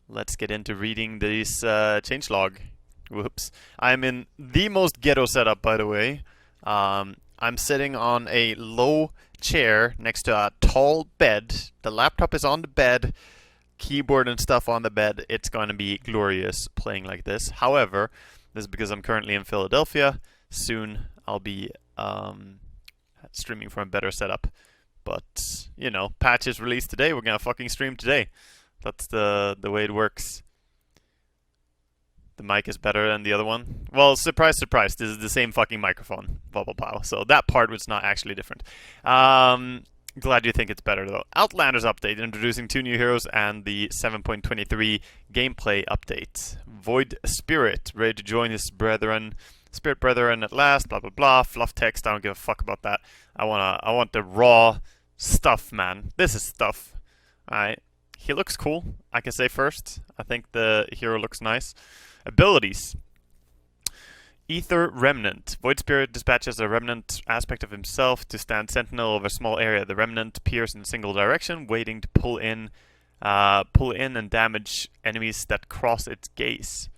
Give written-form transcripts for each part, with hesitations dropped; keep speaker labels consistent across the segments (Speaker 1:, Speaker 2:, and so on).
Speaker 1: let's get into reading this changelog. Whoops. I'm in the most ghetto setup, by the way. I'm sitting on a low chair next to a tall bed. The laptop is on the bed, keyboard and stuff on the bed. It's going to be glorious playing like this. However, this is because I'm currently in Philadelphia. Soon I'll be streaming from a better setup. But, you know, patch is released today. We're going to fucking stream today. That's the way it works. The mic is better than the other one. Well, surprise, surprise. This is the same fucking microphone. Blah, blah, blah. So that part was not actually different. Glad you think it's better, though. Outlanders update, introducing 2 new heroes and the 7.23 gameplay update. Void Spirit, ready to join his brethren. Spirit brethren at last, blah, blah, blah. Fluff text, I don't give a fuck about that. I want the raw stuff, man. This is stuff. Alright. He looks cool, I can say first. I think the hero looks nice. Abilities. Ether Remnant. Void Spirit dispatches a remnant aspect of himself to stand sentinel over a small area. The remnant appears in a single direction, waiting to pull in and damage enemies that cross its gaze.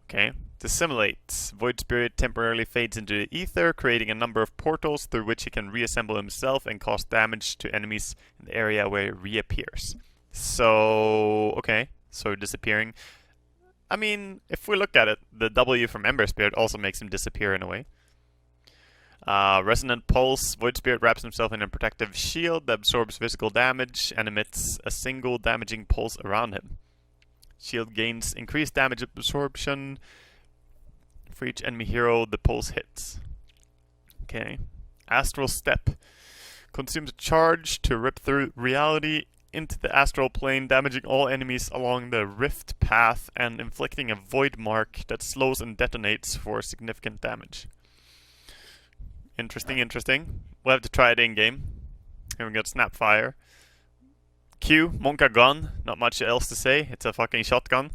Speaker 1: Okay. Dissimulate. Void Spirit temporarily fades into the ether, creating a number of portals through which he can reassemble himself and cause damage to enemies in the area where he reappears. So, okay. So disappearing. I mean, if we look at it, the W from Ember Spirit also makes him disappear in a way. Resonant Pulse. Void Spirit wraps himself in a protective shield that absorbs physical damage and emits a single damaging pulse around him. Shield gains increased damage absorption for each enemy hero the pulse hits. Okay. Astral Step. Consumes a charge to rip through reality into the astral plane, damaging all enemies along the rift path and inflicting a void mark that slows and detonates for significant damage. Interesting, interesting. We'll have to try it in-game. Here we got Snapfire. Q, Monka Gun. Not much else to say. It's a fucking shotgun.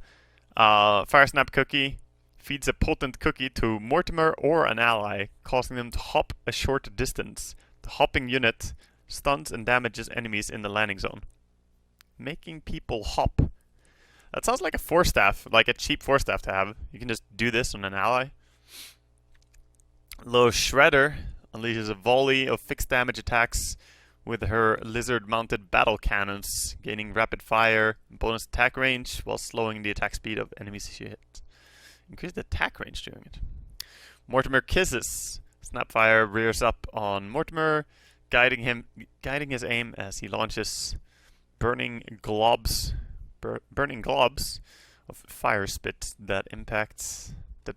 Speaker 1: Fire Snap Cookie. Feeds a potent cookie to Mortimer or an ally, causing them to hop a short distance. The hopping unit stuns and damages enemies in the landing zone. Making people hop. That sounds like a force staff, like a cheap force staff to have. You can just do this on an ally. Low Shredder unleashes a volley of fixed damage attacks with her lizard-mounted battle cannons, gaining rapid fire, bonus attack range, while slowing the attack speed of enemies she hits. Increase the attack range doing it. Mortimer Kisses. Snapfire rears up on Mortimer, guiding his aim as he launches burning globs of fire spit that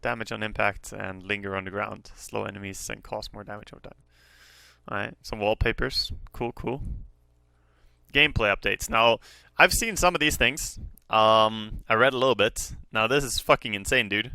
Speaker 1: damage on impact and linger on the ground, slow enemies and cause more damage over time. Alright, some wallpapers. Cool, cool. Gameplay updates. Now, I've seen some of these things. I read a little bit. Now, this is fucking insane, dude.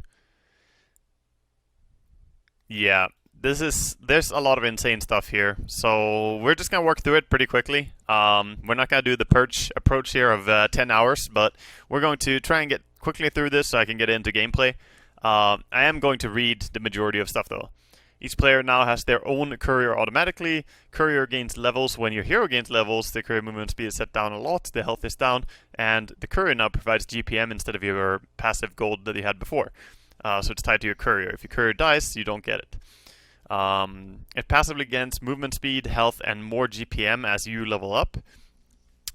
Speaker 1: Yeah. There's a lot of insane stuff here, so we're just gonna work through it pretty quickly. We're not gonna do the purge approach here of 10 hours, but we're going to try and get quickly through this so I can get into gameplay. I am going to read the majority of stuff though. Each player now has their own courier automatically. Courier gains levels when your hero gains levels. The courier movement speed is set down a lot, the health is down, and the courier now provides GPM instead of your passive gold that you had before. So it's tied to your courier. If your courier dies, you don't get it. It passively gains movement speed, health, and more GPM as you level up.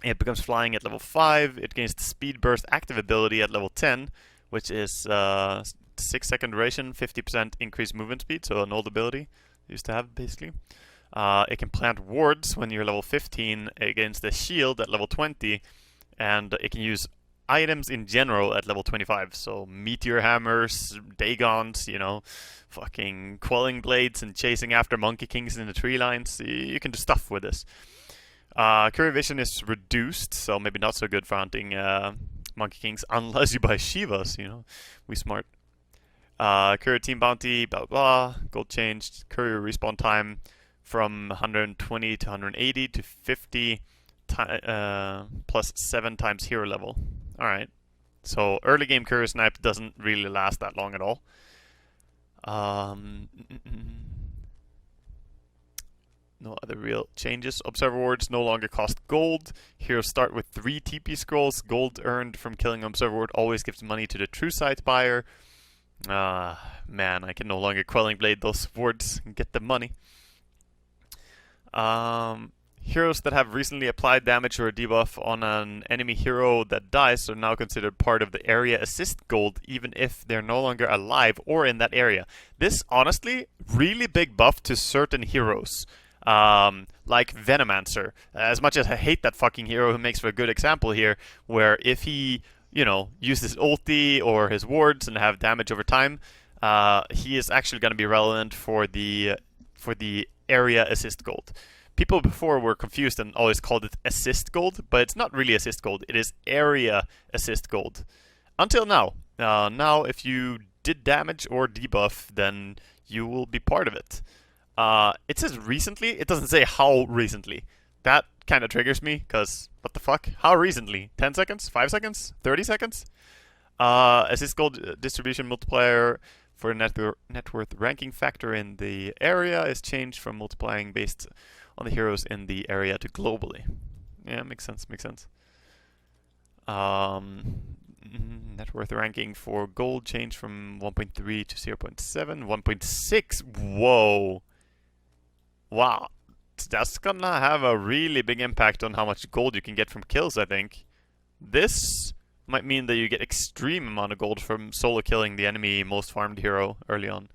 Speaker 1: It becomes flying at level 5. It gains the speed burst active ability at level 10, which is 6-second duration, 50% increased movement speed, so an old ability you used to have basically. It can plant wards when you're level 15 against the shield at level 20, and it can use items in general at level 25, so meteor hammers, dagons, you know, fucking quelling blades and chasing after monkey kings in the tree lines. You can do stuff with this. Courier vision is reduced, so maybe not so good for hunting monkey kings unless you buy Shivas, you know. We smart. Courier team bounty, blah blah, gold changed. Courier respawn time from 120 to 180 to 50 plus 7 times hero level. Alright, so early game courier snipe doesn't really last that long at all. No other real changes. Observer wards no longer cost gold. Heroes start with 3 TP scrolls. Gold earned from killing observer ward always gives money to the true sight buyer. Man, I can no longer quelling blade those wards and get the money. Heroes that have recently applied damage or a debuff on an enemy hero that dies are now considered part of the area assist gold, even if they're no longer alive or in that area. This, honestly, really big buff to certain heroes. Like Venomancer. As much as I hate that fucking hero, who makes for a good example here, where if he, you know, uses ulti or his wards and have damage over time, he is actually going to be relevant for the area assist gold. People before were confused and always called it assist gold, but it's not really assist gold. It is area assist gold. Until now. Now, if you did damage or debuff, then you will be part of it. It says recently. It doesn't say how recently. That kind of triggers me, because what the fuck? How recently? 10 seconds? 5 seconds? 30 seconds? Assist gold distribution multiplier for net worth ranking factor in the area is changed from multiplying based on the heroes in the area to globally. Yeah, makes sense, makes sense. Net worth ranking for gold changed from 1.3 to 0.7, 1.6. Whoa. Wow. That's gonna have a really big impact on how much gold you can get from kills, I think. This might mean that you get extreme amount of gold from solo killing the enemy most farmed hero early on.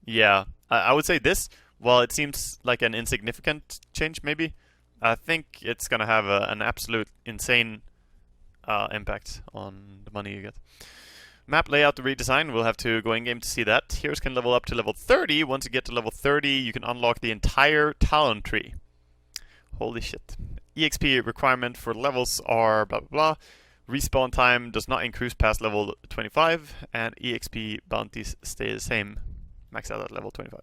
Speaker 1: Yeah, I would say this, while it seems like an insignificant change maybe, I think it's gonna have an absolute insane impact on the money you get. Map layout redesign, we'll have to go in-game to see that. Heroes can level up to level 30. Once you get to level 30, you can unlock the entire talent tree. Holy shit. EXP requirement for levels are blah blah blah. Respawn time does not increase past level 25, and EXP bounties stay the same. Max out at level 25.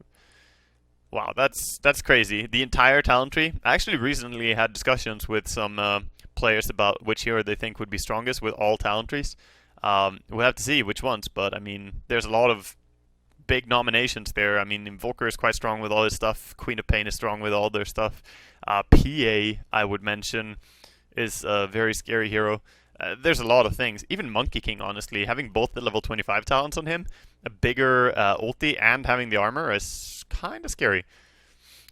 Speaker 1: Wow, that's crazy. The entire talent tree. I actually recently had discussions with some players about which hero they think would be strongest with all talent trees. We'll have to see which ones, but I mean, there's a lot of big nominations there. I mean, Invoker is quite strong with all his stuff. Queen of Pain is strong with all their stuff. PA, I would mention, is a very scary hero. There's a lot of things. Even Monkey King, honestly, having both the level 25 talents on him, a bigger ulti, and having the armor is kind of scary.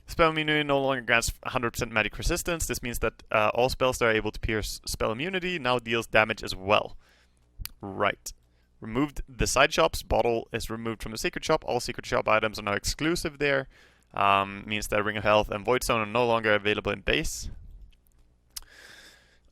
Speaker 1: Spell immunity no longer grants 100% magic resistance. This means that all spells that are able to pierce spell immunity now deals damage as well. Right. Removed the side shops. Bottle is removed from the secret shop. All secret shop items are now exclusive there. Means that Ring of Health and Void Stone are no longer available in base.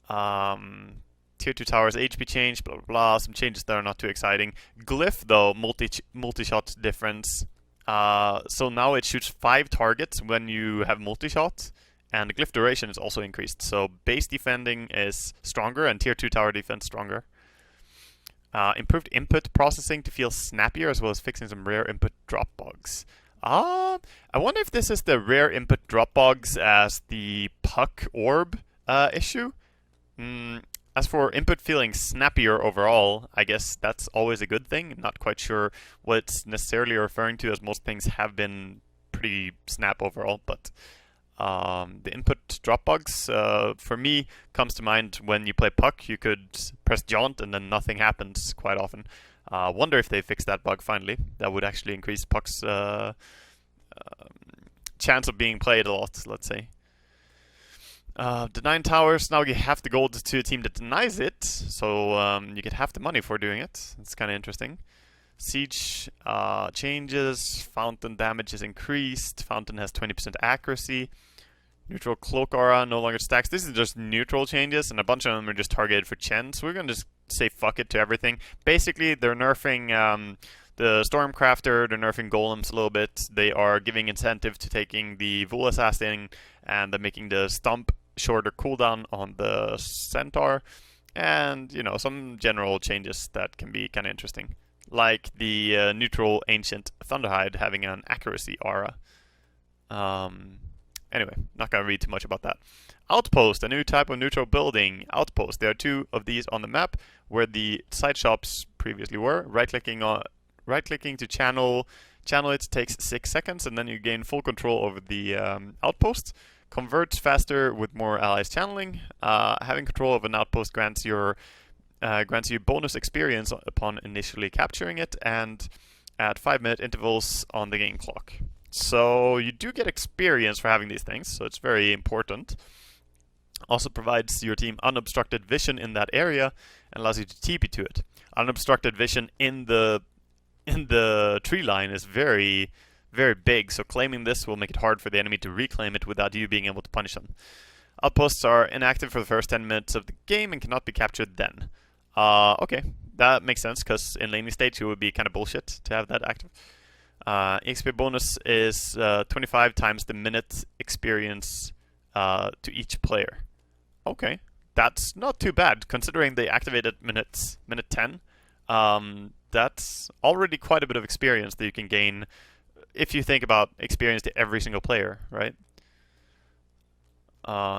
Speaker 1: Tier 2 towers HP change, blah blah blah. Some changes that are not too exciting. Glyph though, multi-shot difference. So now it shoots 5 targets when you have multi-shot, and the glyph duration is also increased. So base defending is stronger and tier 2 tower defense stronger. Improved input processing to feel snappier, as well as fixing some rare input drop bugs. I wonder if this is the rare input drop bugs as the puck orb issue. As for input feeling snappier overall, I guess that's always a good thing. I'm not quite sure what it's necessarily referring to, as most things have been pretty snap overall, but the input drop bugs, for me, comes to mind when you play puck. You could press jaunt and then nothing happens quite often. Wonder if they fixed that bug finally. That would actually increase puck's chance of being played a lot, let's say. Denying towers, now you have the gold to a team that denies it, so you get half the money for doing it. It's kind of interesting. Siege changes, Fountain damage is increased, Fountain has 20% accuracy. Neutral Cloak Aura no longer stacks. This is just neutral changes, and a bunch of them are just targeted for Chen, so we're going to just say fuck it to everything. Basically, they're nerfing the Stormcrafter, they're nerfing Golems a little bit. They are giving incentive to taking the Vul Assassin, and they're making the Stomp shorter cooldown on the Centaur, and, you know, some general changes that can be kind of interesting. Like the neutral Ancient Thunderhide having an accuracy aura. Anyway, not going to read too much about that. Outpost, a new type of neutral building. Outpost, there are 2 of these on the map where the side shops previously were. Right-clicking to channel Channel it takes 6 seconds, and then you gain full control over the outpost. Converts faster with more allies channeling. Having control of an outpost grants you bonus experience upon initially capturing it, and at 5-minute intervals on the game clock. So you do get experience for having these things, so it's very important. Also provides your team unobstructed vision in that area and allows you to TP to it. Unobstructed vision in the tree line is very, very big, so claiming this will make it hard for the enemy to reclaim it without you being able to punish them. Outposts are inactive for the first 10 minutes of the game and cannot be captured then. Okay, that makes sense, because in laning stage it would be kind of bullshit to have that active. XP bonus is 25 times the minute experience to each player. Okay, that's not too bad, considering they activated minute 10. That's already quite a bit of experience that you can gain if you think about experience to every single player, right?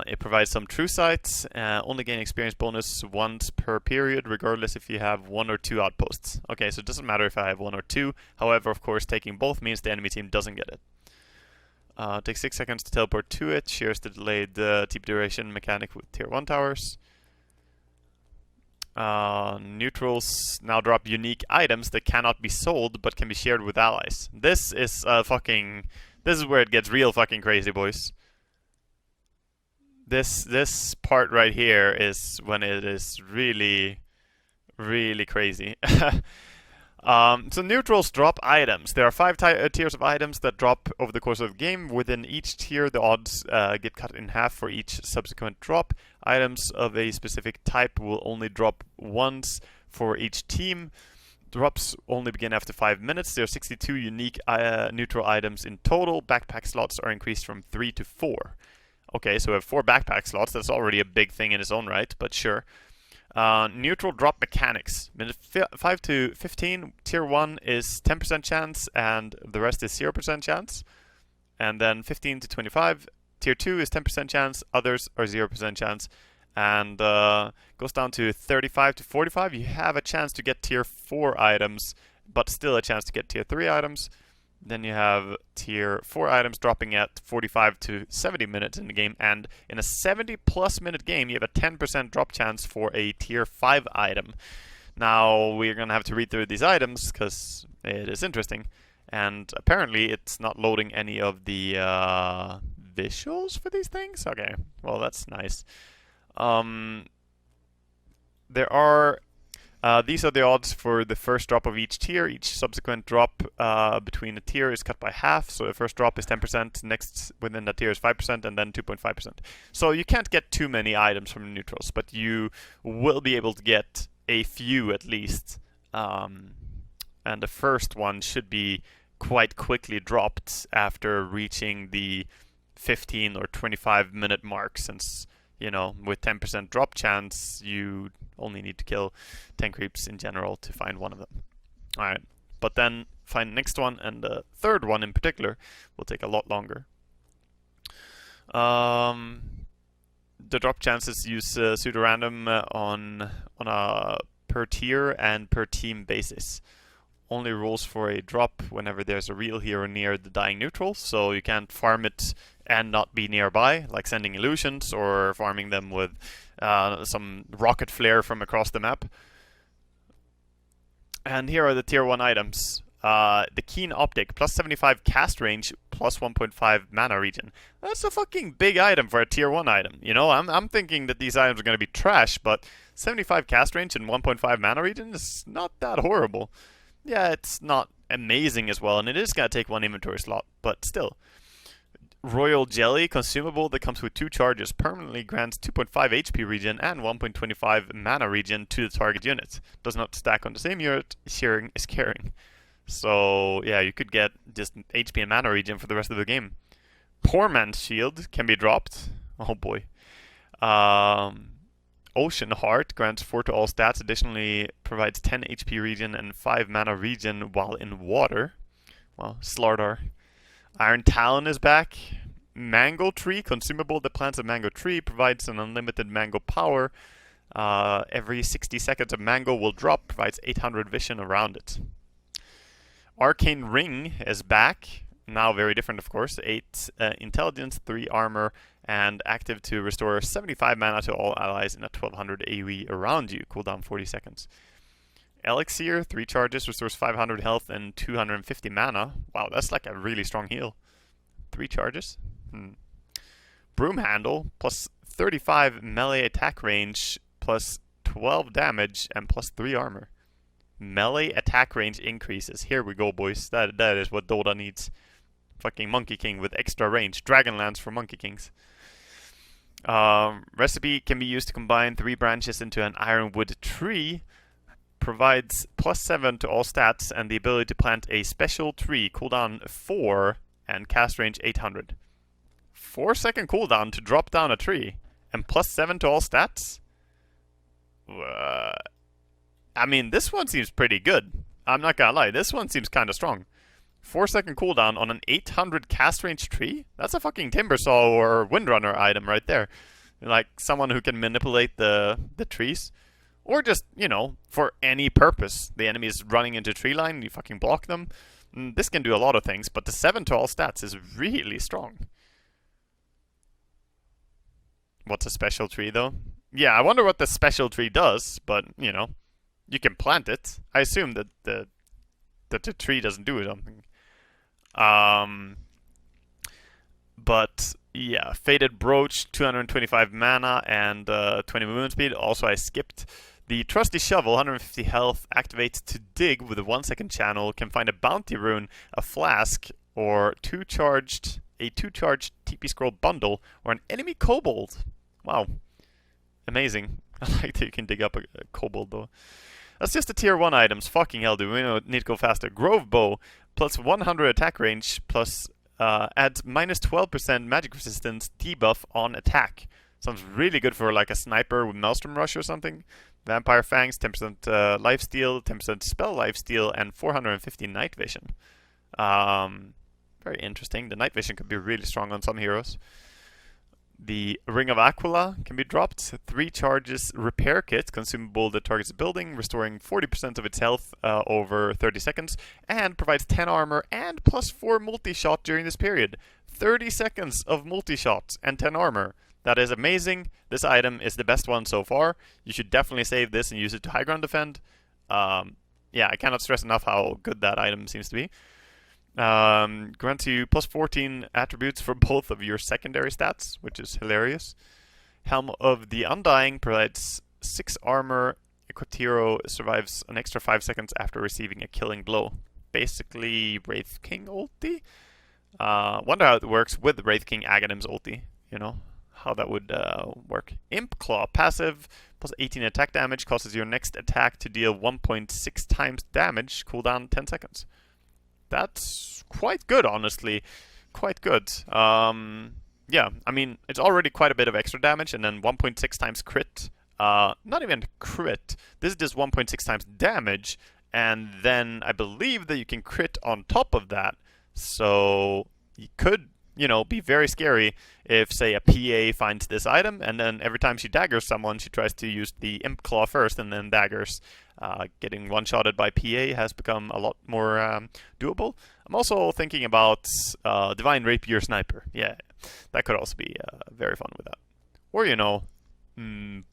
Speaker 1: It provides some true sights, only gain experience bonus once per period, regardless if you have 1 or 2 outposts. Okay, so it doesn't matter if I have 1 or 2. However, of course, taking both means the enemy team doesn't get it. Takes 6 seconds to teleport to it. Shares the delayed TP duration mechanic with tier 1 towers. Neutrals now drop unique items that cannot be sold but can be shared with allies. This is this is where it gets real fucking crazy, boys. This part right here is when it is really, really crazy. So neutrals drop items. There are 5 tiers of items that drop over the course of the game. Within each tier, the odds get cut in half for each subsequent drop. Items of a specific type will only drop once for each team. Drops only begin after 5 minutes. There are 62 unique neutral items in total. Backpack slots are increased from 3 to 4. Okay, so we have 4 backpack slots. That's already a big thing in its own right, but sure. Neutral drop mechanics. Minute 5 to 15, tier 1 is 10% chance, and the rest is 0% chance. And then 15 to 25, tier 2 is 10% chance, others are 0% chance. And goes down to 35 to 45, you have a chance to get tier 4 items, but still a chance to get tier 3 items. Then you have tier 4 items dropping at 45 to 70 minutes in the game, and in a 70+ minute game you have a 10% drop chance for a tier 5 item. Now we're gonna have to read through these items because it is interesting, and apparently it's not loading any of the visuals for these things. Okay, well that's nice. There are these are the odds for the first drop of each tier. Each subsequent drop between a tier is cut by half. So the first drop is 10%, next within that tier is 5%, and then 2.5%. So you can't get too many items from neutrals, but you will be able to get a few at least. And the first one should be quite quickly dropped after reaching the 15 or 25 minute mark, since, you know, with 10% drop chance, you only need to kill 10 creeps in general to find one of them. Alright, but then find the next one, and the third one in particular will take a lot longer. The drop chances use pseudo-random on a per tier and per team basis. Only rolls for a drop whenever there's a real hero near the dying neutral, so you can't farm it and not be nearby, like sending illusions or farming them with some rocket flare from across the map. And here are the tier 1 items. The Keen Optic, plus 75 cast range, plus 1.5 mana regen. That's a fucking big item for a tier 1 item. You know, I'm thinking that these items are going to be trash, but 75 cast range and 1.5 mana regen is not that horrible. Yeah, it's not amazing as well, and it is going to take 1 inventory slot, but still. Royal Jelly, consumable that comes with 2 charges, permanently grants 2.5 HP regen and 1.25 mana regen to the target unit. Does not stack on the same unit, sharing is caring. So, yeah, you could get just HP and mana regen for the rest of the game. Poor Man's Shield can be dropped. Oh boy. Ocean Heart grants 4 to all stats, additionally provides 10 HP regen and 5 mana regen while in water. Well, Slardar. Iron Talon is back. Mango Tree, consumable that plants a mango tree, provides an unlimited mango power. Every 60 seconds a mango will drop, provides 800 vision around it. Arcane Ring is back. Now very different, of course. 8 intelligence, 3 armor, and active to restore 75 mana to all allies in a 1200 AoE around you. Cooldown 40 seconds. Elixir, 3 charges, restores 500 health and 250 mana. Wow, that's like a really strong heal. 3 charges. Broom Handle, plus 35 melee attack range, plus 12 damage, and plus 3 armor. Melee attack range increases. Here we go, boys. That is what Dota needs. Fucking Monkey King with extra range. Dragonlance for Monkey Kings. Recipe can be used to combine 3 branches into an ironwood tree. Provides plus 7 to all stats and the ability to plant a special tree. Cooldown 4 and cast range 800. 4-second cooldown to drop down a tree. And plus 7 to all stats? I mean, this one seems pretty good. I'm not gonna lie, this one seems kind of strong. 4-second cooldown on an 800 cast range tree? That's a fucking Timbersaw or Windrunner item right there. Like, someone who can manipulate the trees. Or just, you know, for any purpose. The enemy is running into tree line, you fucking block them. This can do a lot of things, but the 7 to all stats is really strong. What's a special tree, though? Yeah, I wonder what the special tree does, but, you know, you can plant it. I assume that the tree doesn't do something. But yeah, Faded Brooch, 225 mana and 20 movement speed. Also, I skipped the Trusty Shovel, 150 health, activates to dig with a 1-second channel. Can find a bounty rune, a flask, or a 2-charged TP scroll bundle, or an enemy kobold. Wow, amazing. I like that you can dig up a kobold though. That's just the tier 1 items. Fucking hell, do we need to go faster. Grove Bow, plus 100 attack range, plus adds minus 12% magic resistance debuff on attack. Sounds really good for like a sniper with Maelstrom Rush or something. Vampire Fangs, 10% lifesteal, 10% spell lifesteal, and 450 night vision. Very interesting. The night vision could be really strong on some heroes. The Ring of Aquila can be dropped. 3 charges repair kit, consumable that targets a building, restoring 40% of its health over 30 seconds, and provides 10 armor and plus 4 multi-shot during this period. 30 seconds of multi-shot and 10 armor. That is amazing. This item is the best one so far. You should definitely save this and use it to high ground defend. Yeah, I cannot stress enough how good that item seems to be. Grants you plus 14 attributes for both of your secondary stats, which is hilarious. Helm of the Undying provides 6 armor. Equatiro survives an extra 5 seconds after receiving a killing blow. Basically, Wraith King ulti? Wonder how it works with Wraith King Aghanim's ulti, you know? How that would work. Imp Claw, passive, plus 18 attack damage, causes your next attack to deal 1.6 times damage, cooldown 10 seconds. That's quite good, honestly. Quite good. Yeah, I mean, it's already quite a bit of extra damage, and then 1.6 times crit. Not even crit. This does 1.6 times damage, and then I believe that you can crit on top of that. So you could, you know, be very scary if, say, a PA finds this item, and then every time she daggers someone, she tries to use the Imp Claw first, and then daggers. Getting one-shotted by PA has become a lot more doable. I'm also thinking about Divine Rapier Sniper. Yeah, that could also be very fun with that. Or, you know,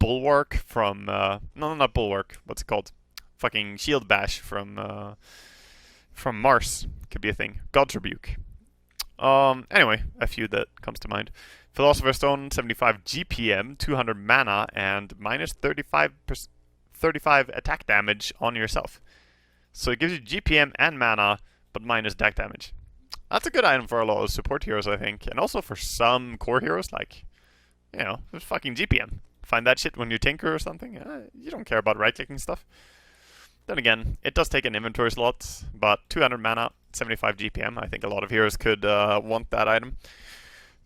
Speaker 1: Bulwark from... no, not Bulwark. What's it called? Fucking Shield Bash from Mars could be a thing. God's Rebuke. Anyway, a few that comes to mind. Philosopher's Stone, 75 GPM, 200 mana, and minus 35 attack damage on yourself. So it gives you GPM and mana, but minus attack damage. That's a good item for a lot of support heroes, I think. And also for some core heroes, like, you know, there's fucking GPM. Find that shit when you tinker or something. You don't care about right-clicking stuff. Then again, it does take an inventory slot, but 200 mana, 75 GPM. I think a lot of heroes could want that item.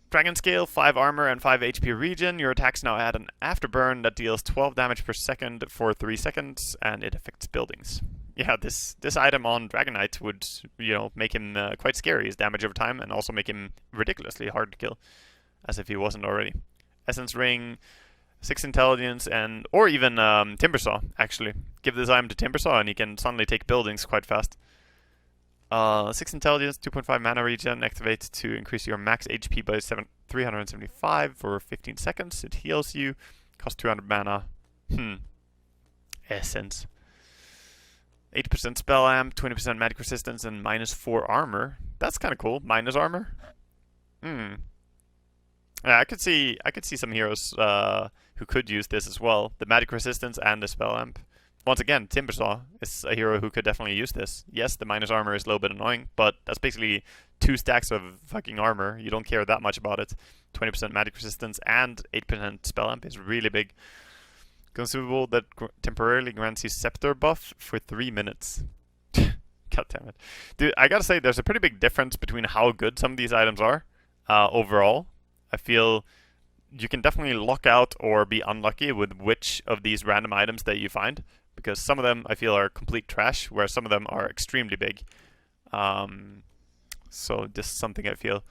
Speaker 1: Dragon Scale, 5 armor and 5 HP regen. Your attacks now add an afterburn that deals 12 damage per second for 3 seconds, and it affects buildings. Yeah, this item on Dragonite would, you know, make him quite scary, his damage over time, and also make him ridiculously hard to kill, as if he wasn't already. Essence Ring, 6 intelligence, and or even Timbersaw, actually. Give this item to Timbersaw, and he can suddenly take buildings quite fast. 6 intelligence, 2.5 mana regen, activate to increase your max HP by 375 for 15 seconds. It heals you, costs 200 mana. Essence. 8% spell amp, 20% magic resistance, and -4 armor. That's kind of cool. Minus armor. Yeah, I could see some heroes who could use this as well. The magic resistance and the spell amp. Once again, Timbersaw is a hero who could definitely use this. Yes, the minus armor is a little bit annoying, but that's basically 2 stacks of fucking armor. You don't care that much about it. 20% magic resistance and 8% spell amp is really big. Consumable that temporarily grants you Scepter buff for 3 minutes. God damn it. Dude, I gotta say, there's a pretty big difference between how good some of these items are overall. I feel you can definitely luck out or be unlucky with which of these random items that you find, because some of them I feel are complete trash, where some of them are extremely big. So this is something I feel.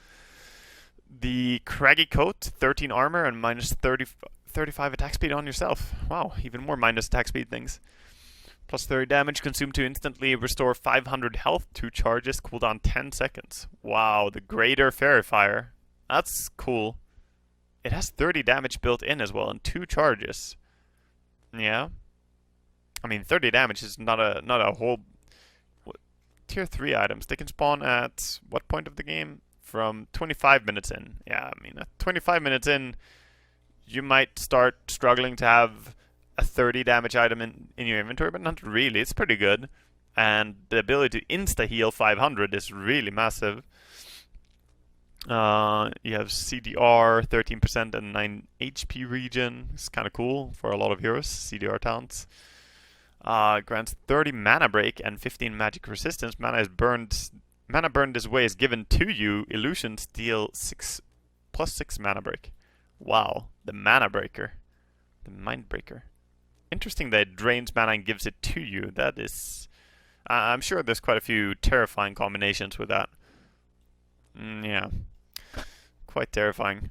Speaker 1: The Craggy Coat, 13 armor and -35 attack speed on yourself. Wow, even more minus attack speed things. Plus 30 damage, consume to instantly restore 500 health, 2 charges, cooldown 10 seconds. Wow, the Greater Fairy Fire. That's cool. It has 30 damage built in as well, and 2 charges. Yeah. I mean, 30 damage is not a whole... Tier 3 items. They can spawn at what point of the game? From 25 minutes in. Yeah, I mean, at 25 minutes in, you might start struggling to have a 30 damage item in your inventory, but not really. It's pretty good. And the ability to insta-heal 500 is really massive. You have CDR, 13% and 9 HP regen. It's kind of cool for a lot of heroes, CDR talents. Grants 30 mana break and 15 magic resistance. Mana burned this way is given to you. Illusions deal +6 mana break. Wow, the mana breaker. The mind breaker. Interesting that it drains mana and gives it to you. That is... I'm sure there's quite a few terrifying combinations with that. Yeah. Quite terrifying.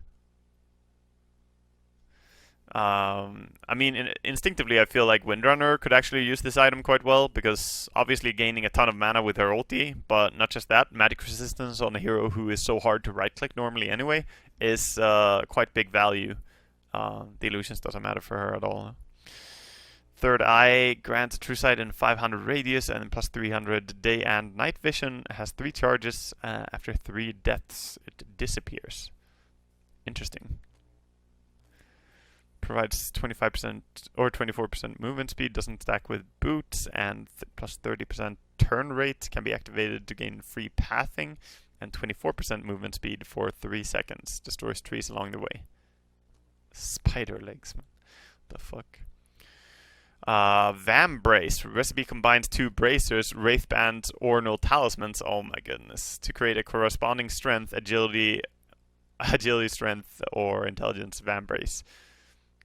Speaker 1: I mean, instinctively, I feel like Windrunner could actually use this item quite well, because obviously gaining a ton of mana with her ulti, but not just that, magic resistance on a hero who is so hard to right-click normally anyway is quite big value. The illusions doesn't matter for her at all. Third Eye grants a true sight in 500 radius and plus 300 day and night vision. Has 3 charges. After 3 deaths, it disappears. Interesting. Provides 25% or 24% movement speed. Doesn't stack with boots, and plus 30% turn rate. Can be activated to gain free pathing, and 24% movement speed for 3 seconds. Destroys trees along the way. Spider legs, man. The fuck. Vambrace. Recipe combines 2 bracers, wraith bands, or no talismans. Oh my goodness. To create a corresponding strength, agility, strength, or intelligence Vambrace.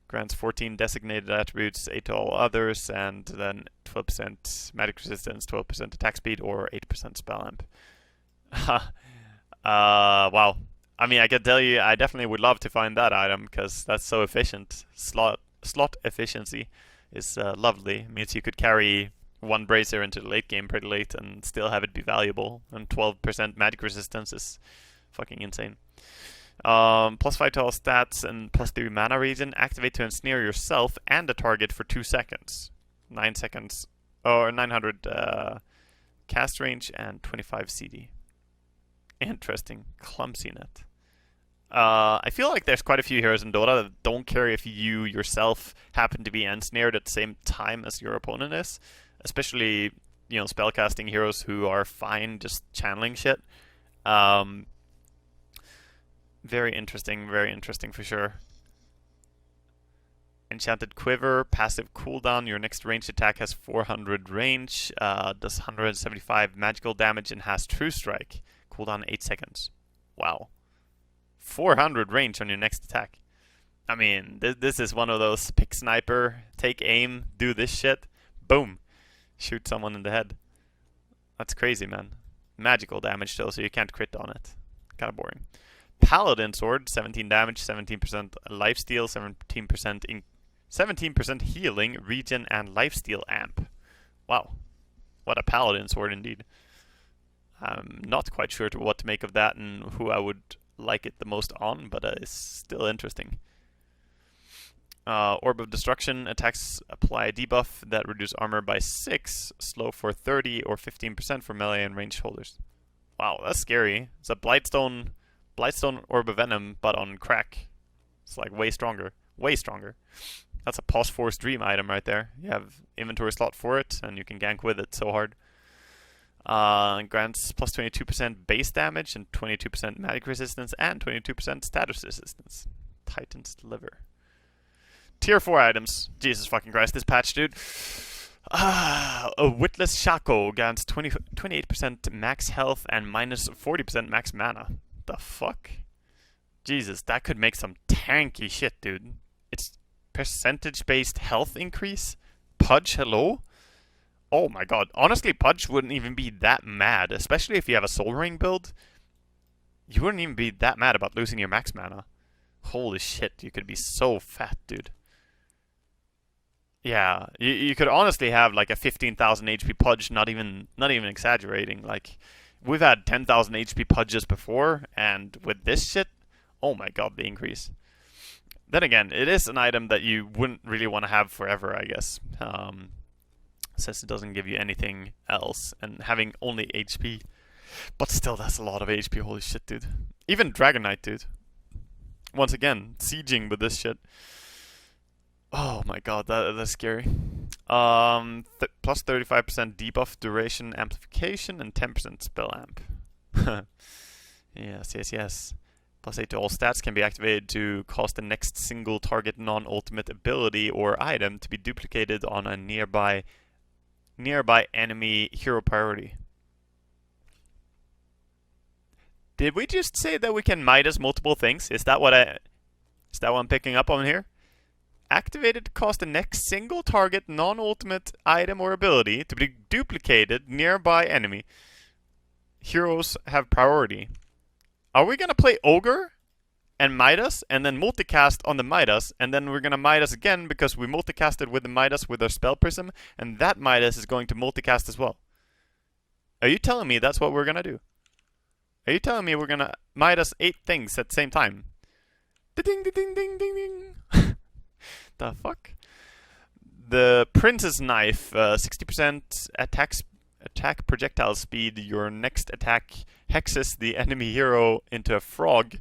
Speaker 1: Grants 14 designated attributes, 8 to all others, and then 12% magic resistance, 12% attack speed, or 8% spell amp. Wow. I mean, I can tell you, I definitely would love to find that item, because that's so efficient. Slot efficiency is lovely. It means you could carry 1 bracer into the late game pretty late and still have it be valuable. And 12% magic resistance is fucking insane. Plus 5 to all stats and plus 3 mana regen. Activate to ensnare yourself and the target for 2 seconds. 9 seconds, or 900 cast range and 25 CD. Interesting. Clumsy net. I feel like there's quite a few heroes in Dota that don't care if you yourself happen to be ensnared at the same time as your opponent is. Especially, you know, spellcasting heroes who are fine just channeling shit. Very interesting for sure. Enchanted Quiver, passive cooldown. Your next ranged attack has 400 range, does 175 magical damage, and has True Strike. Cooldown 8 seconds. Wow. 400 range on your next attack. I mean, this is one of those pick sniper, take aim, do this shit, boom, shoot someone in the head. That's crazy, man. Magical damage though, so you can't crit on it. Kind of boring. Paladin Sword, 17 damage, 17% lifesteal, 17% healing, regen, and lifesteal amp. Wow, what a Paladin Sword indeed. I'm not quite sure what to make of that and who I would like it the most on, but it's still interesting. Orb of Destruction, attacks apply a debuff that reduce armor by 6, slow for 30 or 15% for melee and ranged holders. Wow, that's scary. It's a Blightstone Orb of Venom, but on crack. It's like way stronger. Way stronger. That's a Pause Force Dream item right there. You have inventory slot for it, and you can gank with it so hard. Grants plus 22% base damage and 22% magic resistance and 22% status resistance. Titan's Liver. Tier 4 items. Jesus fucking Christ, this patch, dude. A Witless Shaco grants 28% max health and minus 40% max mana. The fuck? Jesus, that could make some tanky shit, dude. It's percentage-based health increase? Pudge, hello? Oh my god. Honestly, Pudge wouldn't even be that mad, especially if you have a Soul Ring build. You wouldn't even be that mad about losing your max mana. Holy shit, you could be so fat, dude. Yeah, you could honestly have like a 15,000 HP Pudge, not even exaggerating. Like, we've had 10,000 HP Pudges before, and with this shit, oh my god, the increase. Then again, it is an item that you wouldn't really want to have forever, I guess. Since it doesn't give you anything else, and having only HP. But still, that's a lot of HP, holy shit, dude. Even Dragon Knight, dude. Once again, sieging with this shit. Oh my god, that's scary. Plus 35% debuff duration amplification and 10% spell amp. Yes. Plus 8 to all stats can be activated to cause the next single target non-ultimate ability or item to be duplicated on a nearby enemy hero priority. Did we just say that we can Midas multiple things? Is that what I'm picking up on here? Activated to cause the next single target non-ultimate item or ability to be duplicated nearby enemy. Heroes have priority. Are we gonna play Ogre and Midas and then multicast on the Midas, and then we're gonna Midas again because we multicasted with the Midas with our Spell Prism, and that Midas is going to multicast as well? Are you telling me that's what we're gonna do? Are you telling me we're gonna Midas 8 things at the same time? Ding ding ding ding ding ding. The fuck? The Prince's Knife, 60% attack projectile speed. Your next attack hexes the enemy hero into a frog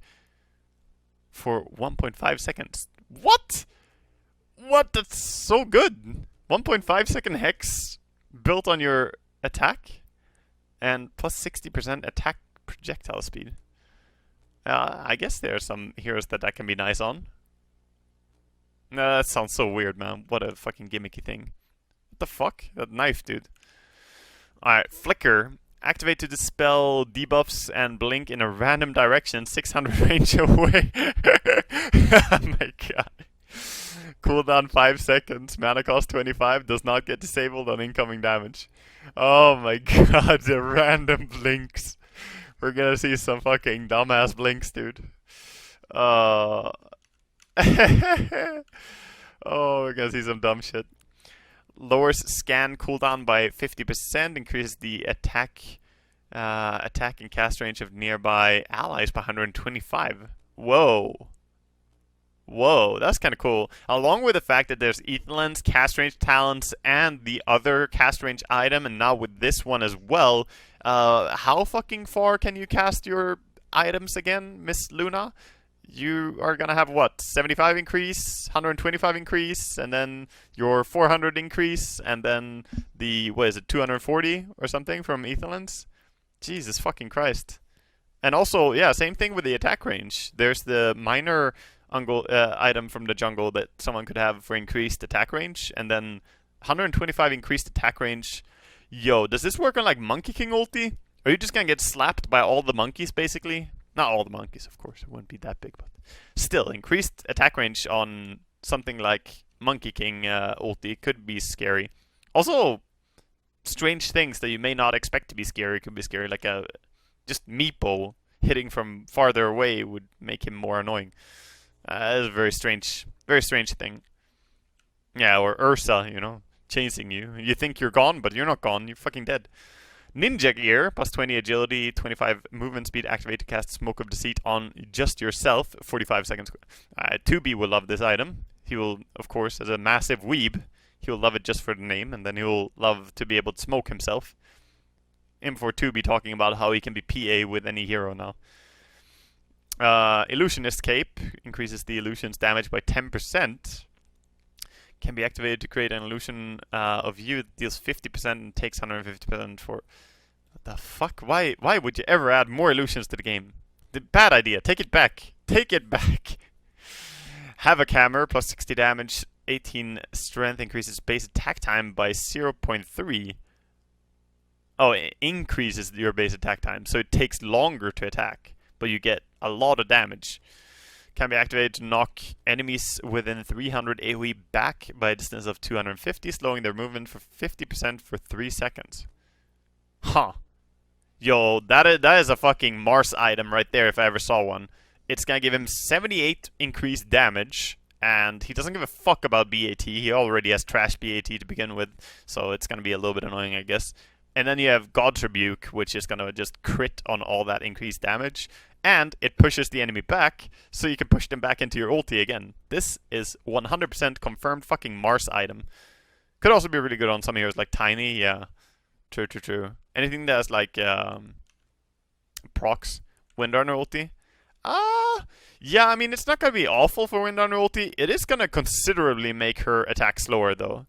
Speaker 1: for 1.5 seconds. What? What? That's so good. 1.5 second hex built on your attack and plus 60% attack projectile speed. I guess there are some heroes that can be nice on. No, that sounds so weird, man. What a fucking gimmicky thing. What the fuck? That knife, dude. Alright, Flicker. Activate to dispel debuffs and blink in a random direction 600 range away. Oh my god. Cooldown 5 seconds. Mana cost 25. Does not get disabled on incoming damage. Oh my god, the random blinks. We're gonna see some fucking dumbass blinks, dude. Oh, we're gonna see some dumb shit. Lowers scan cooldown by 50%, increases the attack and cast range of nearby allies by 125. Whoa, that's kind of cool. Along with the fact that there's Ethan's cast range talents and the other cast range item, and now with this one as well. How fucking far can you cast your items again, Miss Luna? You are gonna have what? 75 increase, 125 increase, and then your 400 increase, and then the, what is it, 240 or something from Ethan's? Jesus fucking Christ. And also, yeah, same thing with the attack range. There's the minor item from the jungle that someone could have for increased attack range, and then 125 increased attack range. Yo, does this work on like Monkey King ulti? Are you just gonna get slapped by all the monkeys, basically? Not all the monkeys, of course. It wouldn't be that big, but still, increased attack range on something like Monkey King ulti could be scary. Also, strange things that you may not expect to be scary could be scary. Like just Meepo hitting from farther away would make him more annoying. That's a very strange thing. Yeah, or Ursa, chasing you. You think you're gone, but you're not gone. You're fucking dead. Ninja Gear, plus 20 agility, 25 movement speed, activate to cast Smoke of Deceit on just yourself, 45 seconds. 2B will love this item. He will, of course, as a massive weeb, he will love it just for the name, and then he will love to be able to smoke himself. For 2B talking about how he can be PA with any hero now. Illusionist Cape increases the illusion's damage by 10%. Can be activated to create an illusion of you that deals 50% and takes 150% for... What the fuck? Why would you ever add more illusions to the game? Bad idea. Take it back. Take it back. Havoc Hammer, plus 60 damage, 18 strength, increases base attack time by 0.3. Oh, it increases your base attack time, so it takes longer to attack, but you get a lot of damage. Can be activated to knock enemies within 300 AoE back by a distance of 250, slowing their movement for 50% for 3 seconds. Huh. Yo, that is a fucking Mars item right there if I ever saw one. It's gonna give him 78 increased damage, and he doesn't give a fuck about BAT. He already has trash BAT to begin with, so it's gonna be a little bit annoying, I guess. And then you have God's Rebuke, which is gonna just crit on all that increased damage. And it pushes the enemy back, so you can push them back into your ulti again. This is 100% confirmed fucking Mars item. Could also be really good on some heroes like Tiny, yeah. True. Anything that's like procs Windrunner ulti. Yeah, I mean, it's not going to be awful for Windrunner ulti. It is going to considerably make her attack slower, though.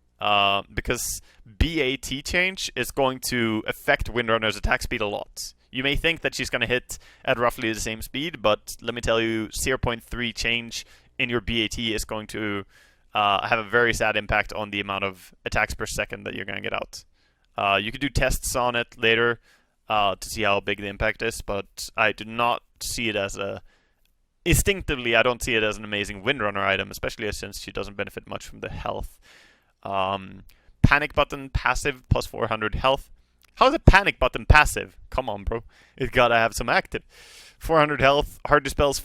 Speaker 1: Because BAT change is going to affect Windrunner's attack speed a lot. You may think that she's going to hit at roughly the same speed, but let me tell you, 0.3 change in your BAT is going to have a very sad impact on the amount of attacks per second that you're going to get out. You could do tests on it later to see how big the impact is, but I do not see it as a... Instinctively, I don't see it as an amazing Windrunner item, especially since she doesn't benefit much from the health. Panic Button, passive, plus 400 health. How's a Panic Button passive? Come on, bro. It's gotta have some active. 400 health, hard dispels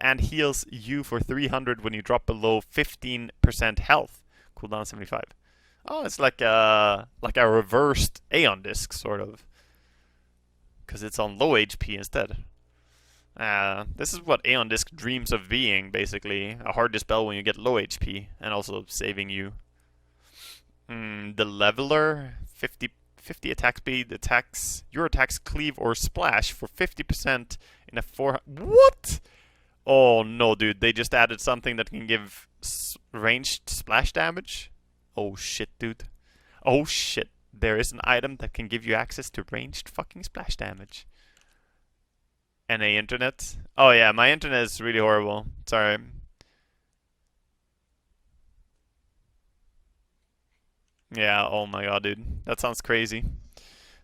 Speaker 1: and heals you for 300 when you drop below 15% health. Cooldown 75. Oh, it's like a reversed Aeon Disc, sort of. Because it's on low HP instead. This is what Aeon Disc dreams of being, basically. A hard dispel when you get low HP, and also saving you. The Leveler, 50 attack speed, your attacks cleave or splash for 50% in a 4... What? Oh no, dude, they just added something that can give ranged splash damage? Oh shit, dude. Oh shit, there is an item that can give you access to ranged fucking splash damage. NA internet? Oh yeah, my internet is really horrible. Sorry. Yeah, oh my god, dude. That sounds crazy.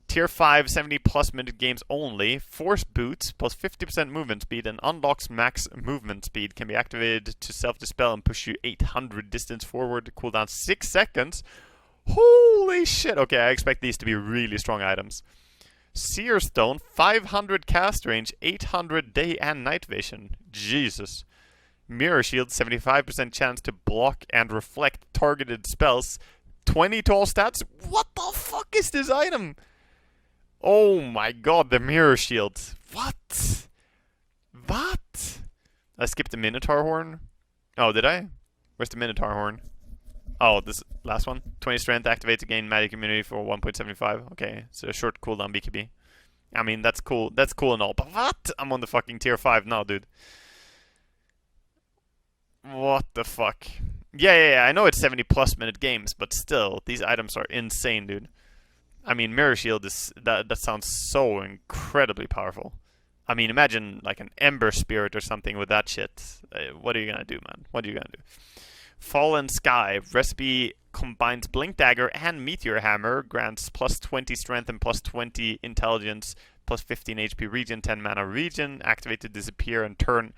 Speaker 1: Tier 5, 70 plus minute games only. Force Boots, plus 50% movement speed, and unlocks max movement speed. Can be activated to self-dispel and push you 800 distance forward. Cooldown 6 seconds. Holy shit. Okay, I expect these to be really strong items. Seer Stone, 500 cast range, 800 day and night vision. Jesus. Mirror Shield, 75% chance to block and reflect targeted spells. 20 to all stats? What the fuck is this item? Oh my god, the Mirror Shield. What? What? I skipped the Minotaur Horn. Oh, did I? Where's the Minotaur Horn? Oh, this last one. 20 strength, activate to gain magic immunity for 1.75. Okay, so a short cooldown BKB. I mean, that's cool. That's cool and all. But what? I'm on the fucking tier 5 now, dude. What the fuck? Yeah, I know it's 70 plus minute games, but still, these items are insane, dude. I mean, Mirror Shield is... That sounds so incredibly powerful. I mean, imagine like an Ember Spirit or something with that shit. What are you gonna do, man? What are you gonna do? Fallen Sky. Recipe combines Blink Dagger and Meteor Hammer. Grants plus 20 strength and plus 20 intelligence. Plus 15 HP regen, 10 mana regen. Activate to disappear and turn...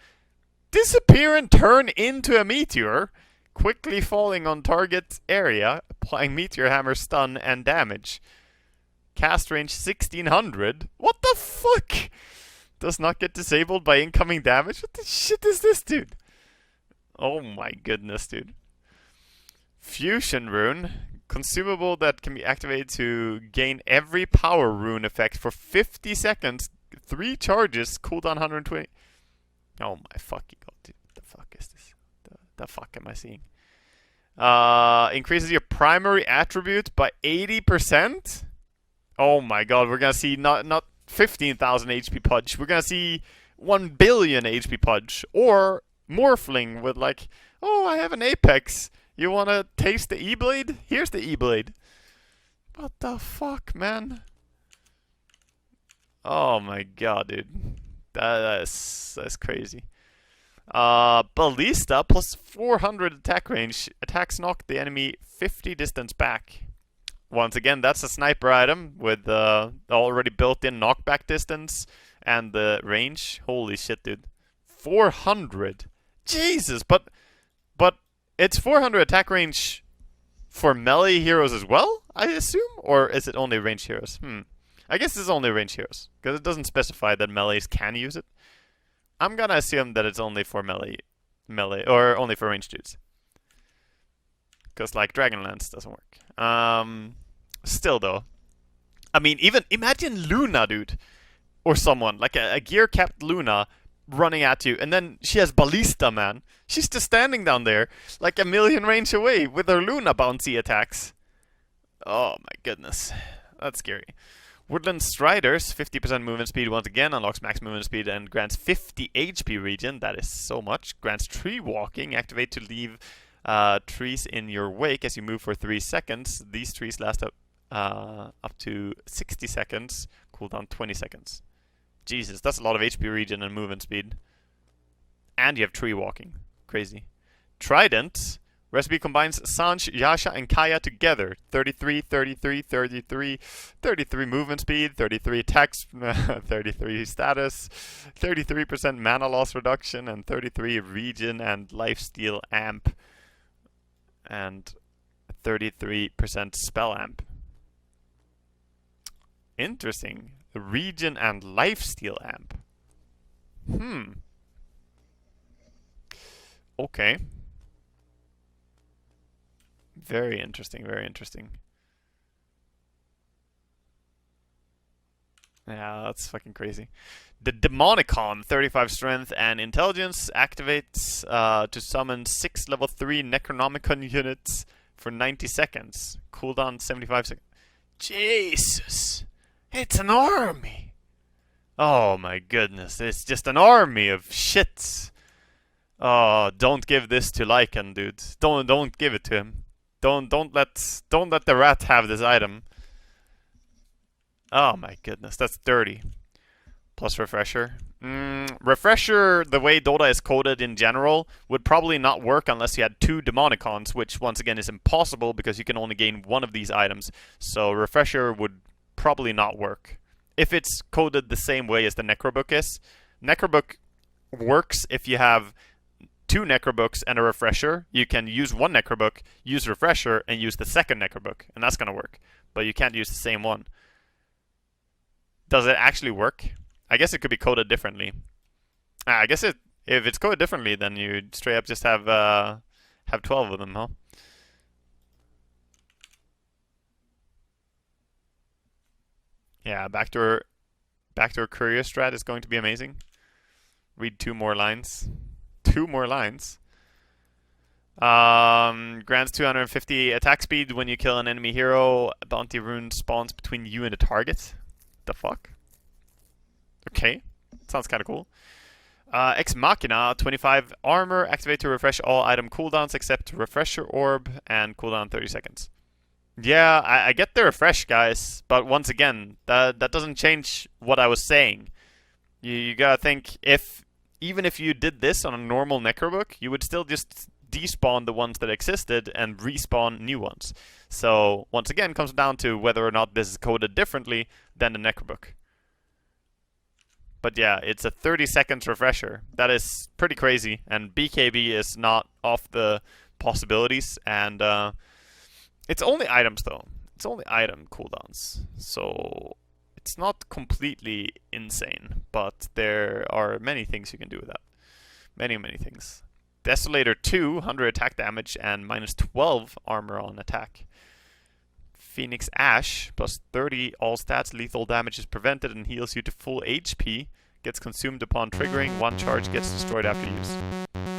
Speaker 1: Disappear and turn into a meteor. Quickly falling on target area. Applying Meteor Hammer stun and damage. Cast range 1600. What the fuck? Does not get disabled by incoming damage? What the shit is this, dude? Oh my goodness, dude. Fusion Rune. Consumable that can be activated to gain every power rune effect for 50 seconds. 3 charges, cooldown 120. Oh my fucking god, dude. The fuck is this? The fuck am I seeing? Increases your primary attribute by 80%? Oh my god, we're gonna see not 15,000 HP Pudge. We're gonna see 1 billion HP Pudge. Or Morphling with like, oh, I have an Apex. You wanna taste the E-Blade? Here's the E-Blade. What the fuck, man? Oh my god, dude. That's crazy. Ballista plus 400 attack range. Attacks knock the enemy 50 distance back. Once again, that's a sniper item with the already built-in knockback distance and the range. Holy shit, dude. 400. Jesus, but it's 400 attack range for melee heroes as well, I assume? Or is it only range heroes? I guess it's only range heroes, because it doesn't specify that melees can use it. I'm gonna assume that it's only for melee, or only for range dudes. Because, like, Dragonlance doesn't work. Still, though. I mean, even, imagine Luna, dude. Or someone, like a gear-capped Luna running at you, and then she has Ballista, man. She's just standing down there, like a million range away, with her Luna bouncy attacks. Oh my goodness. That's scary. Woodland Striders, 50% movement speed once again, unlocks max movement speed and grants 50 HP regen. That is so much. Grants tree walking, activate to leave trees in your wake as you move for 3 seconds. These trees last up to 60 seconds, cooldown 20 seconds. Jesus, that's a lot of HP regen and movement speed. And you have tree walking. Crazy. Trident. Recipe combines Sanj, Yasha, and Kaya together. 33, 33, 33, 33 movement speed, 33 attacks, 33 status, 33% mana loss reduction, and 33 regen and lifesteal amp, and 33% spell amp. Interesting. Regen and lifesteal amp. Okay. Very interesting, very interesting. Yeah, that's fucking crazy. The Demonicon, 35 strength and intelligence, activates to summon 6 level 3 Necronomicon units for 90 seconds. Cooldown 75 seconds. Jesus! It's an army! Oh my goodness, it's just an army of shits. Oh, don't give this to Lycan, dude. Don't give it to him. Don't let the rat have this item. Oh my goodness, that's dirty. Plus refresher. Refresher, the way Dota is coded in general, would probably not work unless you had 2 Demonicons, which once again is impossible because you can only gain 1 of these items. So refresher would probably not work. If it's coded the same way as the Necrobook is. Necrobook works if you have 2 Necrobooks and a refresher. You can use 1 Necrobook, use refresher, and use the second Necrobook, and that's gonna work. But you can't use the same one. Does it actually work? I guess it could be coded differently. I guess if it's coded differently, then you straight up just have 12 of them, huh? Yeah, back to her Courier strat is going to be amazing. Read 2 more lines. 2 more lines. Grants 250 attack speed when you kill an enemy hero. A bounty rune spawns between you and the target. The fuck? Okay. Sounds kind of cool. Ex Machina, 25 armor. Activate to refresh all item cooldowns except refresher orb and cooldown 30 seconds. Yeah, I get the refresh, guys. But once again, that doesn't change what I was saying. You gotta think, even if you did this on a normal Necrobook, you would still just despawn the ones that existed and respawn new ones. So, once again, it comes down to whether or not this is coded differently than the Necrobook. But yeah, it's a 30 seconds refresher. That is pretty crazy, and BKB is not off the possibilities, and it's only items, though. It's only item cooldowns. So it's not completely insane, but there are many things you can do with that. Many, many things. Desolator 2, 100 attack damage and minus 12 armor on attack. Phoenix Ash, plus 30 all stats, lethal damage is prevented and heals you to full HP. Gets consumed upon triggering, one charge gets destroyed after use.